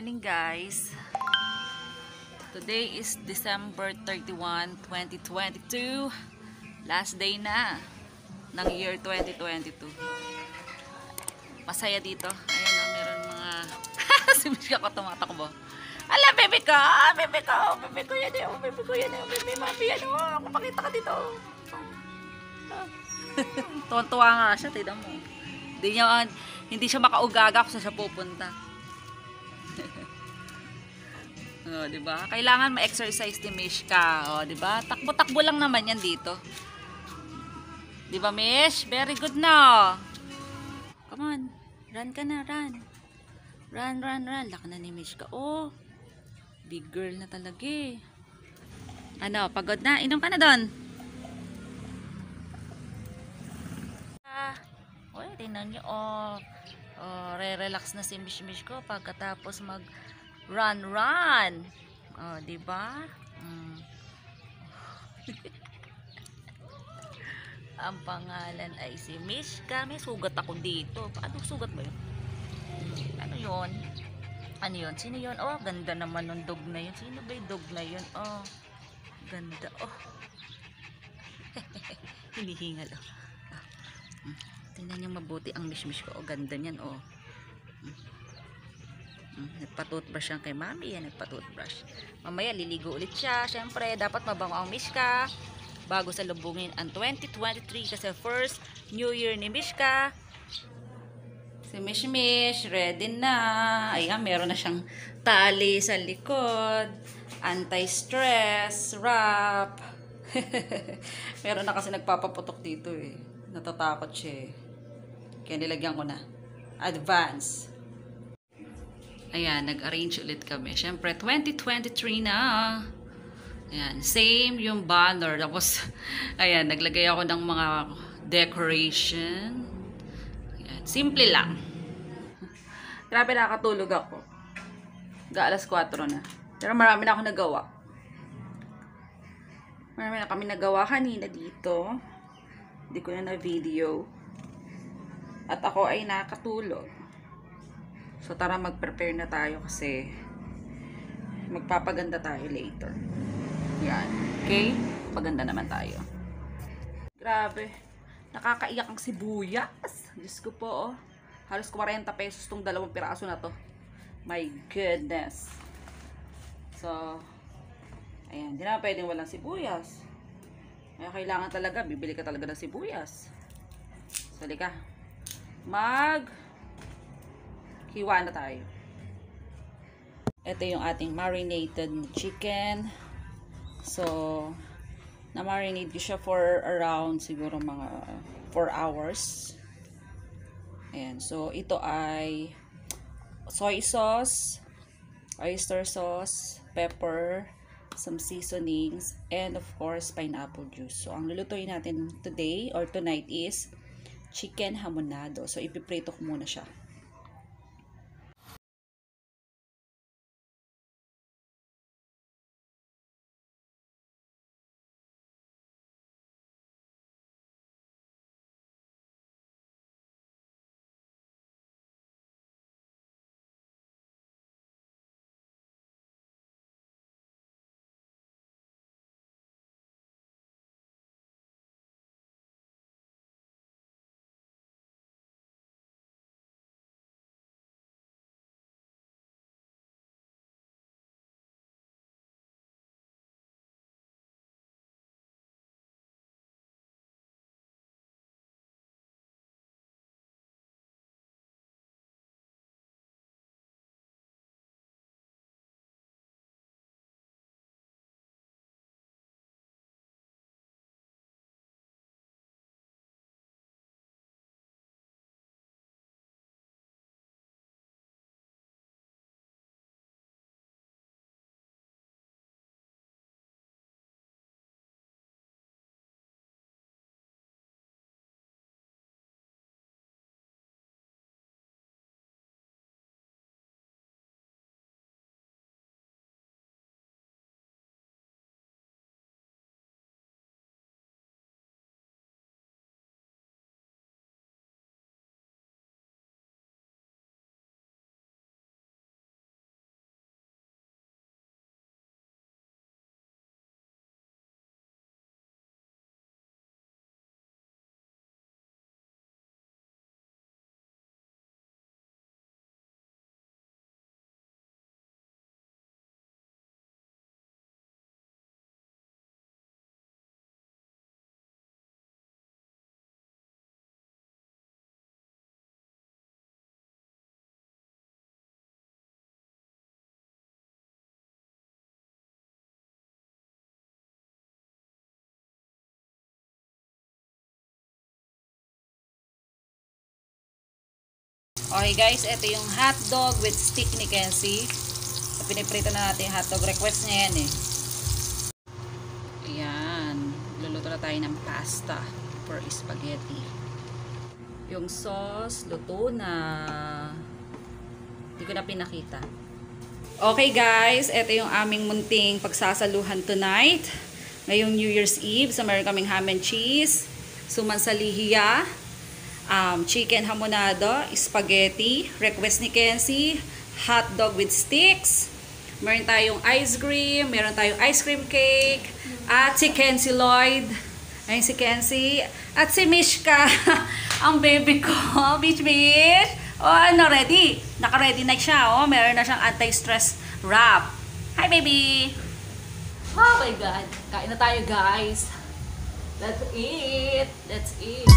morning, guys. Today is December 31, 2022. Last day na ng year 2022. Masaya dito. Ayan o, meron mga si Mishka ko tumatakbo. Ala, bebe ko! Bebe ko! Bebe ko yan eh! Bebe ko yan eh! Bebe, mami yan o! Kapakita ka dito! Tuwan-tuwa nga siya, tignan mo. Hindi siya makaugaga kung saan siya pupunta. Oh, 'di ba? Kailangan ma-exercise ni Mishka, oh, 'di ba? Takbo-takbo lang naman 'yan dito. 'Di ba, Mish? Very good na. Come on. Run ka na, run. Run, run, run. Laka na ni Mishka. Oh. Big girl na talaga eh. Ano, pagod na? Inom ka na doon. Oy, tingnan niyo, oh. Oh, re-relax na si Mish ko pagkatapos run. Oh, 'di ba? Ang pangalan ay si Mishka. May sugat ako dito. Paano sugat ba 'yun? Ano 'yun? Ano 'yun? Sino 'yun? Oh, ganda naman ng dog na 'yun. Sino ba 'yung dog na 'yun? Oh. Ganda. Oh. Hinihingal oh. Tingnan niyo mabuti ang Mish ko. Oh, ganda niyan oh. Nagpa-toothbrush yan kay mami. Yan, nagpa-toothbrush. Mamaya liligo ulit siya. Siyempre, dapat mabango ang Mishka bago salubungin ang 2023 kasi first New Year ni Mishka. Si Mish ready na. Ayan, meron na siyang tali sa likod. Anti-stress wrap. Meron na kasi nagpapaputok dito eh. Natatakot siya eh. Kaya nilagyan ko na. Advance. Ayan, nag-arrange ulit kami. Siyempre, 2023 na. Ayan, same yung banner. Tapos, ayan, naglagay ako ng mga decoration. Ayan, simple lang. Grabe, nakakatulog ako. Alas 4 na. Pero marami na ako nagawa. Marami na kami nagawa kanina dito. Hindi ko na na-video. At ako ay nakatulog. So, tara mag-prepare na tayo kasi magpapaganda tayo later. Yan. Okay? Paganda naman tayo. Grabe. Nakakaiyak ang sibuyas. Diyos ko po, oh. Halos 40 pesos tong 2 piraso na to. My goodness. So, ayan. Di na pwedeng walang sibuyas. Kaya kailangan talaga, bibili ka talaga ng sibuyas. So, ka. Hiwa na tayo. Ito yung ating marinated chicken. So, na-marinate ko siya for around siguro mga 4 hours. Ayan. So, ito ay soy sauce, oyster sauce, pepper, some seasonings, and of course, pineapple juice. So, ang lulutuin natin today or tonight is chicken hamonado. So, ipiprito ko muna siya. Okay guys, ito yung hotdog with stick ni Kenzie. So, piniprito na natin yung hotdog. Request niya yan eh. Ayan. Luluto na tayo ng pasta for spaghetti. Yung sauce, luto na. Hindi ko na pinakita. Okay guys, ito yung aming munting pagsasaluhan tonight. Ngayong New Year's Eve, so meron kaming ham and cheese, suman sa lihiya, chicken hamonado, spaghetti, request ni Kenzie, hot dog with sticks, meron tayong ice cream, meron tayong ice cream cake, at si Kenzie Lloyd, ayun si Kenzie, at si Mishka, ang baby ko, Mish. O ano, ready? Naka-ready na siya, oh. Meron na siyang anti-stress wrap. Hi baby! Oh my God! Kain na tayo guys! Let's eat! Let's eat!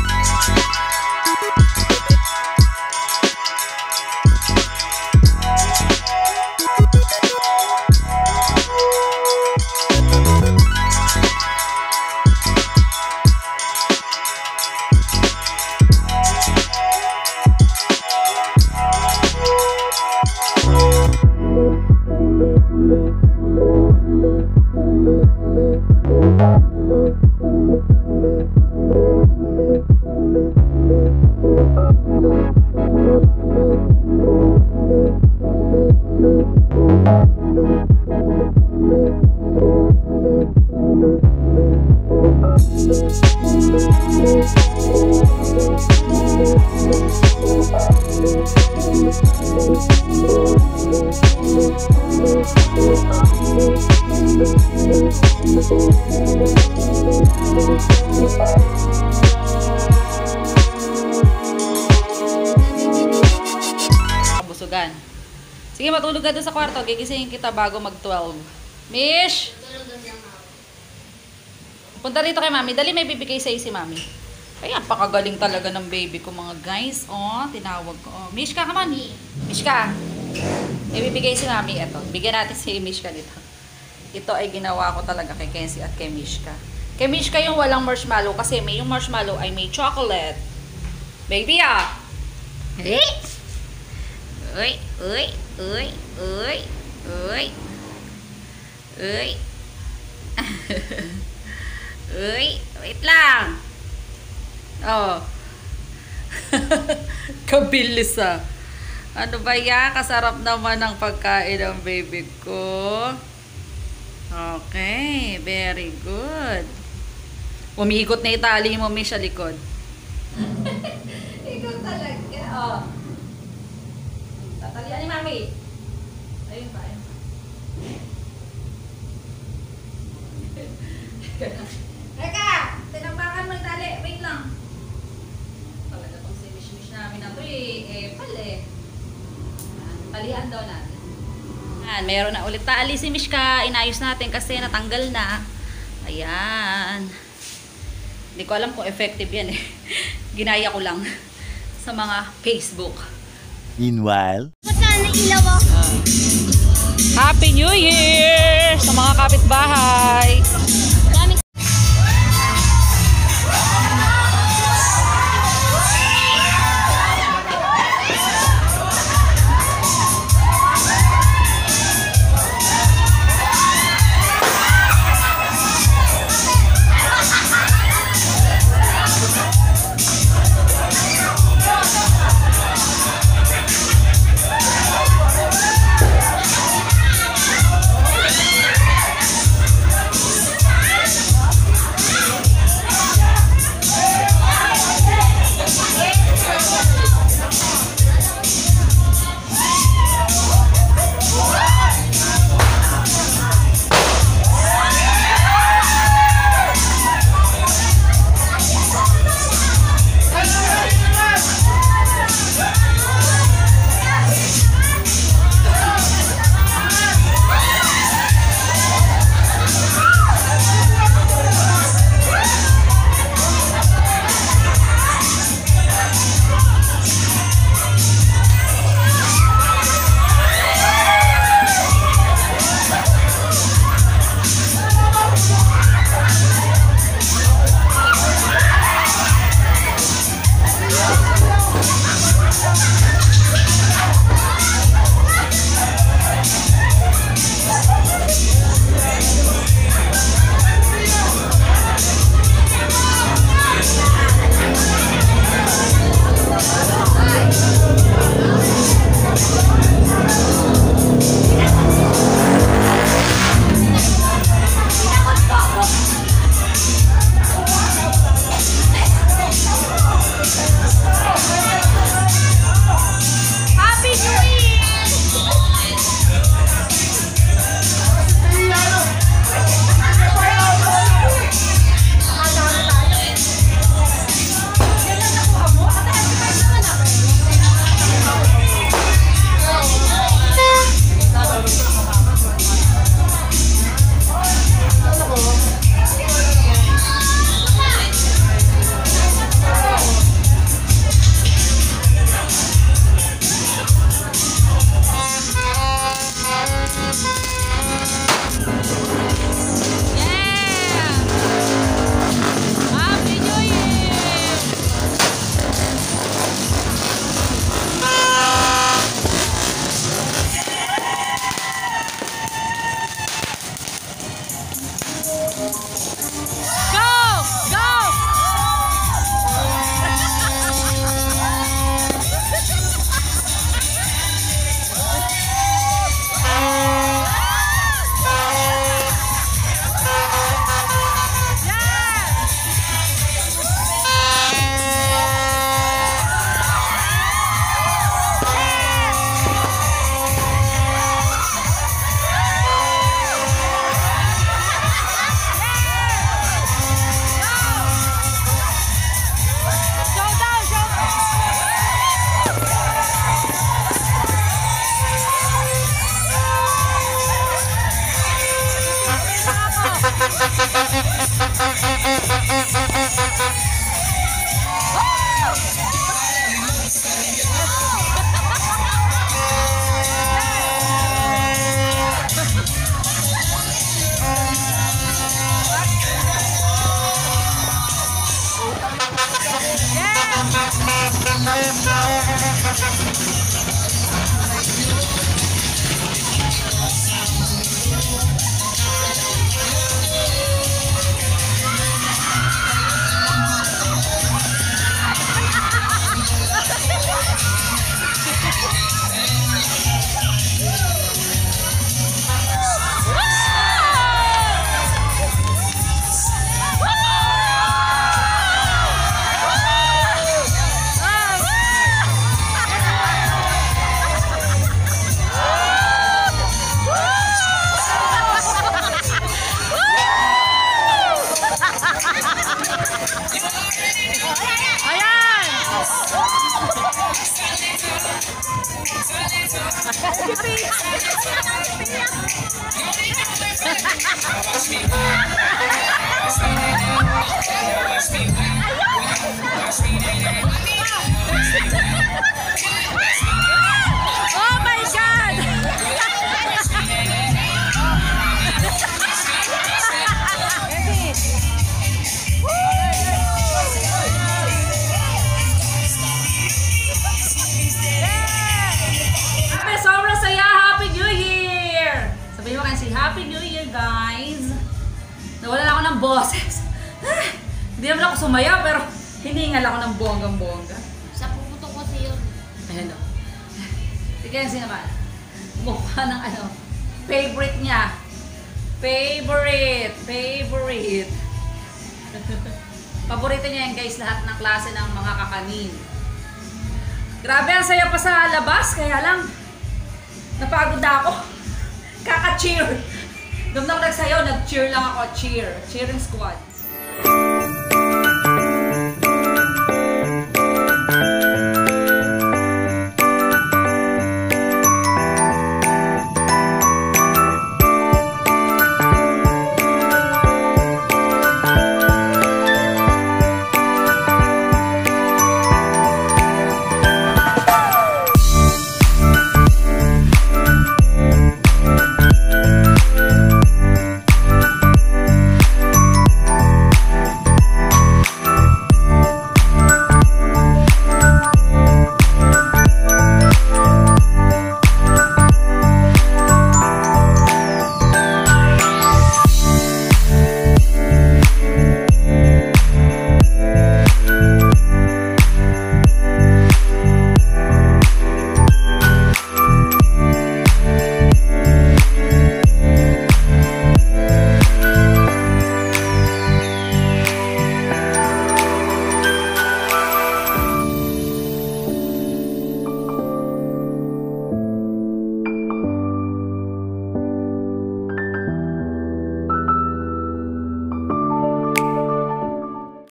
Kabusugan. Sige, matulog ka doon sa kwarto. Gigisingin kita bago mag-12. Mish! Punta rito kay mami. Dali, may bibigay sa'yo si mami. Kaya, pakagaling talaga ng baby ko, mga guys. Oh, tinawag ko. Oh, Mishka, come on. Mishka. May bibigay si mami. Ito. Bigyan natin si Mishka dito. Ito ay ginawa ko talaga kay Kenzie at kay Mishka. Kay Mishka yung walang marshmallow kasi may yung marshmallow ay may chocolate. Baby, ah! Hey! Uy, uy, uy, uy, uy. Uy. Uy, wait lang. Oh. Kabilis ah. Ano ba yan? Kasarap naman ang pagkain ng baby ko. Okay, very good. Umiikot na itali mo, Mish, sa likod. Ikaw talaga. Oh. Tatalian ni mami. Ayun pa, ayun pa. Teka! Tinampakan mo yung tali. Wait lang. Talaga itong si Mish namin na ito eh. Pali. Talihan daw natin. Ayan, meron na ulit tali si Mishka. Inayos natin kasi natanggal na. Ayan. Hindi ko alam kung effective yan eh. Ginaya ko lang sa mga Facebook. Meanwhile, Happy New Year sa mga kapitbahay. Oh my God! Happy, sobrang saya! Happy New Year! Sabihin mo kasi Happy New Year, guys! Nawala na ako ng boses. Hindi naman ako sumaya, pero hiningal ako ng bonggang-bongga. Sa puputok ko siya yun. Ayan o. Si Kenzie naman. Mukha ng ano, favorite niya. Favorite. Paborito niya yan, guys, lahat ng klase ng mga kakanin. Grabe, ang saya pa sa labas, kaya lang napagod na ako. Kaka-cheer. Nung nagsayaw, nag-cheer lang ako. Cheering squad.